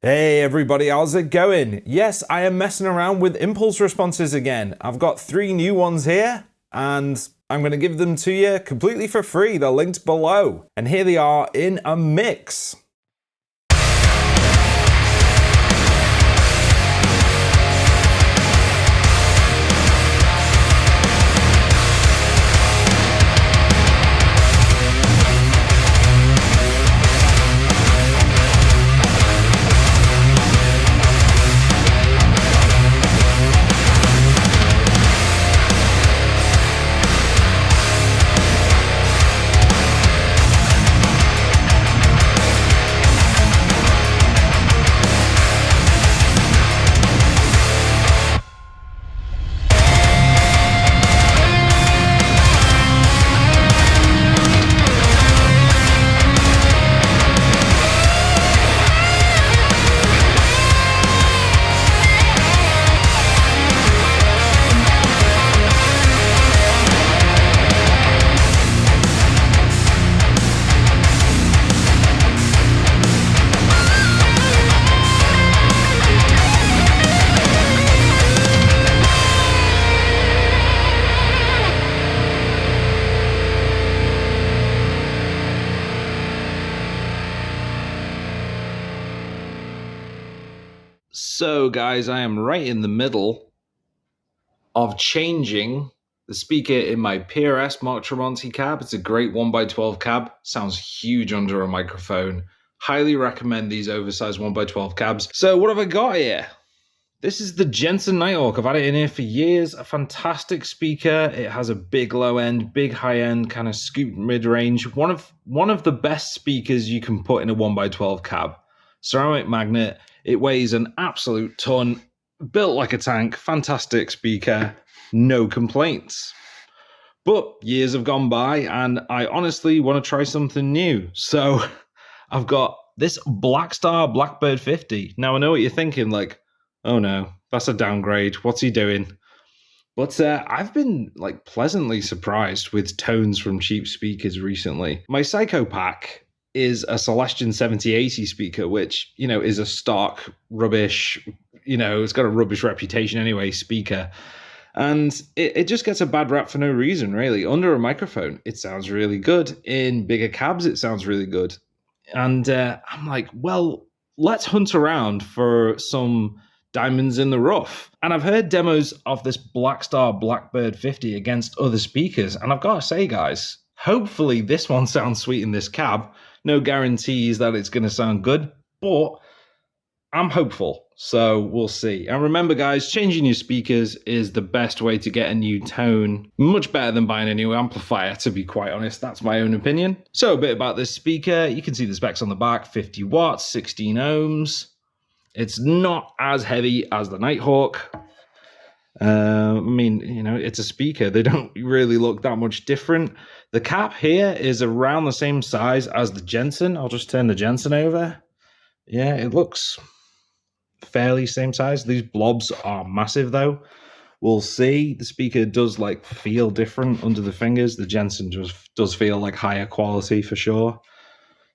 Hey everybody, how's it going? Yes, I am messing around with impulse responses again. I've got 3 new ones here, and I'm going to give them to you completely for free. They're linked below. And here they are in a mix. So guys, I am right in the middle of changing the speaker in my PRS Mark Tremonti cab. It's a great 1x12 cab. Sounds huge under a microphone. Highly recommend these oversized 1x12 cabs. So what have I got here? This is the Jensen Nighthawk. I've had it in here for years. A fantastic speaker. It has a big low end, big high end, kind of scooped mid range. One of the best speakers you can put in a 1x12 cab. Ceramic magnet. It weighs an absolute ton, built like a tank, fantastic speaker, no complaints. But years have gone by and I honestly want to try something new. So I've got this Blackstar Blackbird 50. Now I know what you're thinking, like, oh no, that's a downgrade. What's he doing? But I've been like pleasantly surprised with tones from cheap speakers recently. My Psycho Pack is a Celestion 7080 speaker, which, you know, is a stock rubbish, you know, it's got a rubbish reputation anyway, speaker. And it just gets a bad rap for no reason, really. Under a microphone, it sounds really good. In bigger cabs, it sounds really good. And I'm like, well, let's hunt around for some diamonds in the rough. And I've heard demos of this Blackstar Blackbird 50 against other speakers. And I've got to say, guys, hopefully this one sounds sweet in this cab. No guarantees that it's going to sound good, but I'm hopeful, so we'll see. And remember, guys, changing your speakers is the best way to get a new tone. Much better than buying a new amplifier, to be quite honest. That's my own opinion. So a bit about this speaker. You can see the specs on the back, 50 watts, 16 ohms. It's not as heavy as the Nighthawk. I mean, you know, it's a speaker. They don't really look that much different. The cap here is around the same size as the Jensen. I'll just turn the Jensen over. Yeah, it looks fairly same size. These blobs are massive though. We'll see. The speaker does like feel different under the fingers. The Jensen just does feel like higher quality for sure.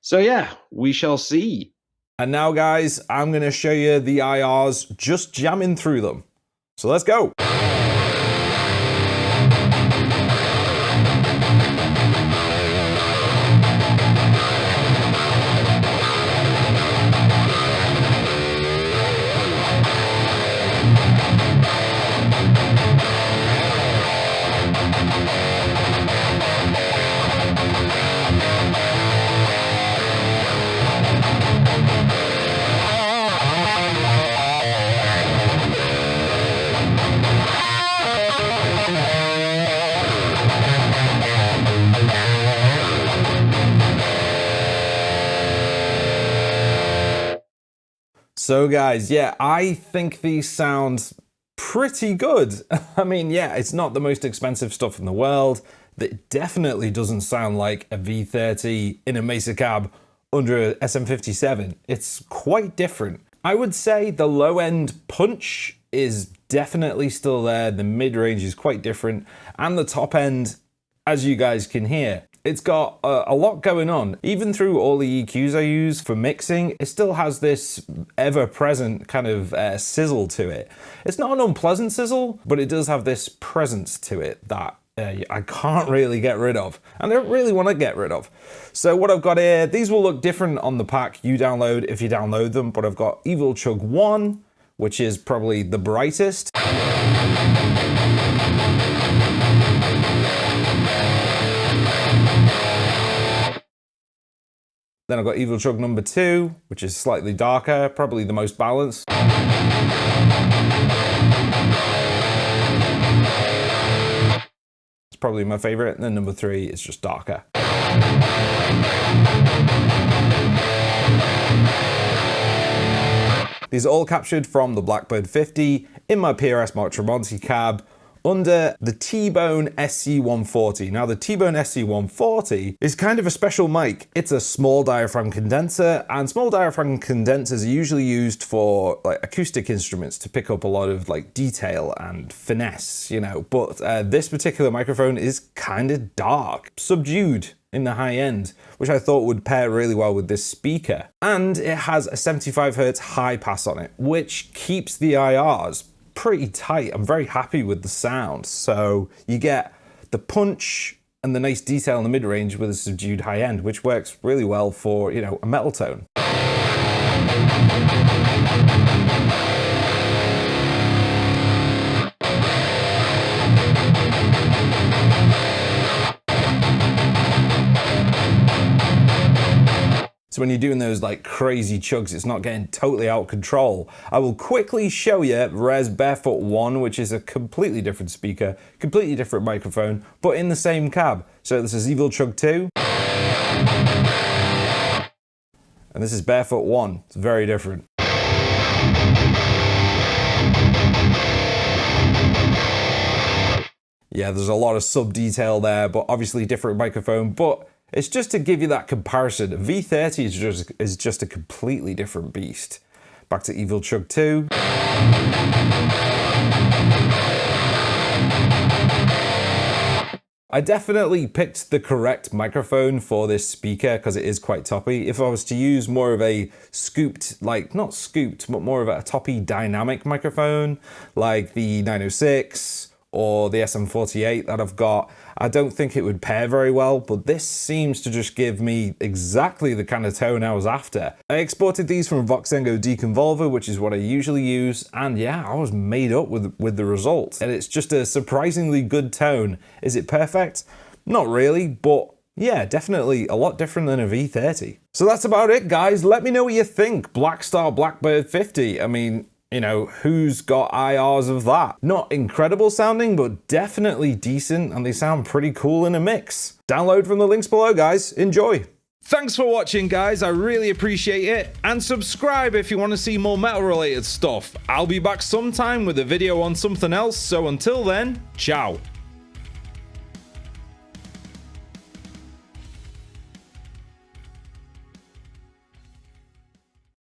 So yeah, we shall see. And now guys, I'm going to show you the IRs just jamming through them. So let's go. So guys, yeah, I think these sound pretty good. I mean, yeah, it's not the most expensive stuff in the world. It definitely doesn't sound like a V30 in a Mesa cab under a SM57. It's quite different. I would say the low end punch is definitely still there. The mid range is quite different. And the top end, as you guys can hear, It's got a lot going on. Even through all the EQs I use for mixing, it still has this ever-present kind of sizzle to it. It's not an unpleasant sizzle, but it does have this presence to it that I can't really get rid of, and I don't really want to get rid of. So what I've got here, these will look different on the pack you download if you download them, but I've got Evil Chug 1, which is probably the brightest. Then I've got Evil Chug number 2, which is slightly darker, probably the most balanced. It's probably my favorite. And then number 3 is just darker. These are all captured from the Blackbird 50 in my PRS Mark Tremonti cab under the T-Bone SC140. Now the T-Bone SC140 is kind of a special mic. It's a small diaphragm condenser, and small diaphragm condensers are usually used for like acoustic instruments to pick up a lot of like detail and finesse, you know. But this particular microphone is kind of dark, subdued in the high end, which I thought would pair really well with this speaker. And it has a 75 Hz high pass on it, which keeps the IRs pretty tight. I'm very happy with the sound. So you get the punch and the nice detail in the mid-range with a subdued high end, which works really well for, you know, a metal tone. So when you're doing those like crazy chugs, it's not getting totally out of control. I will quickly show you Res Barefoot 1, which is a completely different speaker, completely different microphone, but in the same cab. So this is Evil Chug 2. And this is Barefoot 1. It's very different. Yeah, there's a lot of sub-detail there, but obviously different microphone, but it's just to give you that comparison. V30 is just a completely different beast. Back to Evil Chug 2. I definitely picked the correct microphone for this speaker because it is quite toppy. If I was to use more of a scooped, like not scooped, but more of a toppy dynamic microphone, like the 906, or the SM48 that I've got, I don't think it would pair very well, but this seems to just give me exactly the kind of tone I was after. I exported these from Voxengo Deconvolver, which is what I usually use, and yeah, I was made up with the result. And it's just a surprisingly good tone. Is it perfect? Not really, but yeah, definitely a lot different than a V30. So that's about it, guys. Let me know what you think. Blackstar Blackbird 50. I mean, you know, who's got IRs of that? Not incredible sounding, but definitely decent, and they sound pretty cool in a mix. Download from the links below, guys. Enjoy. Thanks for watching, guys. I really appreciate it. And subscribe if you want to see more metal-related stuff. I'll be back sometime with a video on something else, so until then, ciao.